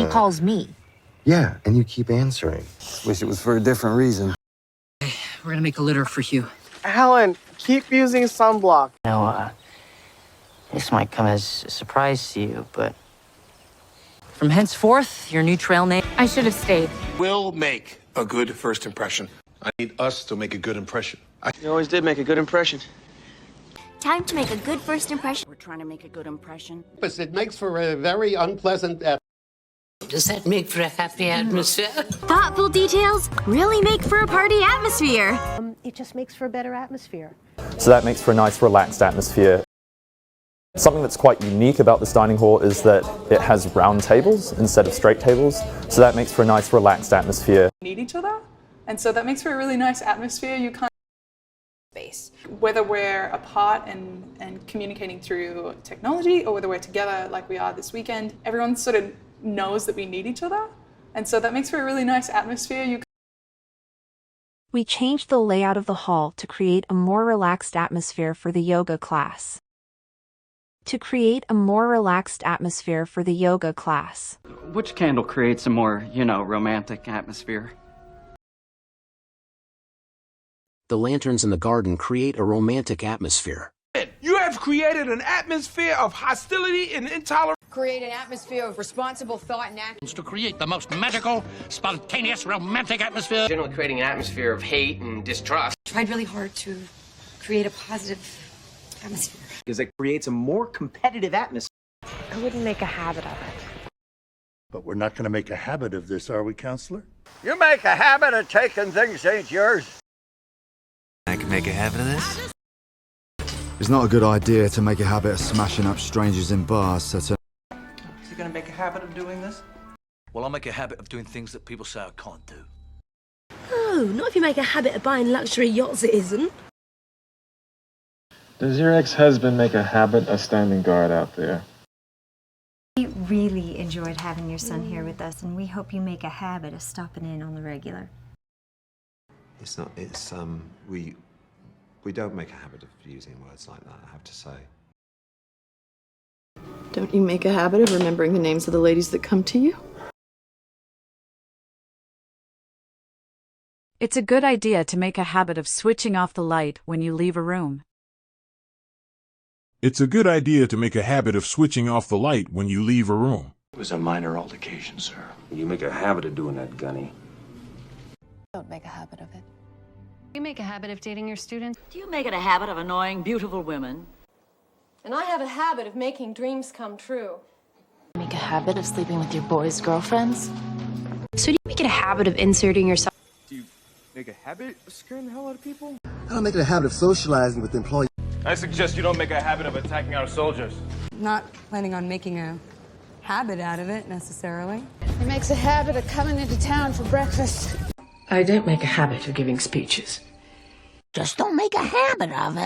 He calls me. Yeah, and you keep answering. Wish it was for a different reason. We're gonna make a litter for you. Alan, keep using sunblock. Now, this might come as a surprise to you, but From henceforth, your new trail name. I should have stayed. Will make a good first impression. I need us to make a good impression. You always did make a good impression. Time to make a good first impression. We're trying to make a good impression. It makes for a very unpleasant Does that make for a happy atmosphere? Thoughtful details really make for a party atmosphere. It just makes for a better atmosphere. So that makes for a nice relaxed atmosphere. Something that's quite unique about this dining hall is that it has round tables instead of straight tables. So that makes for a nice relaxed atmosphere. Need each other, and so that makes for a really nice atmosphere. You can't space. Whether we're apart and communicating through technology or whether we're together like we are this weekend, everyone sort of knows that we need each other, and so that makes for a really nice atmosphere. We changed the layout of the hall to create a more relaxed atmosphere for the yoga class. Which candle creates a more, romantic atmosphere? The lanterns in the garden create a romantic atmosphere. You have created an atmosphere of hostility and intolerance. Create an atmosphere of responsible thought and action. To create the most magical, spontaneous, romantic atmosphere. Generally creating an atmosphere of hate and distrust. Tried really hard to create a positive atmosphere. Because it creates a more competitive atmosphere. I wouldn't make a habit of it. But we're not going to make a habit of this, are we, Counselor? You make a habit of taking things that ain't yours. I can make a habit of this? It's not a good idea to make a habit of smashing up strangers in bars, so Is he gonna make a habit of doing this? Well, I'll make a habit of doing things that people say I can't do. Oh, not if you make a habit of buying luxury yachts, it isn't. Does your ex-husband make a habit of standing guard out there? We really enjoyed having your son here with us, and we hope you make a habit of stopping in on the regular. We don't make a habit of using words like that, I have to say. Don't you make a habit of remembering the names of the ladies that come to you? It's a good idea to make a habit of switching off the light when you leave a room. It's a good idea to make a habit of switching off the light when you leave a room. It was a minor altercation, sir. You make a habit of doing that, Gunny. Don't make a habit of it. You make a habit of dating your students. Do you make it a habit of annoying beautiful women? And I have a habit of making dreams come true. Make a habit of sleeping with your boys' girlfriends. So do you make it a habit of inserting yourself? Do you make a habit of scaring the hell out of people? I don't make it a habit of socializing with employees. I suggest you don't make a habit of attacking our soldiers. Not planning on making a habit out of it, necessarily. He makes a habit of coming into town for breakfast. I don't make a habit of giving speeches. Just don't make a habit of it.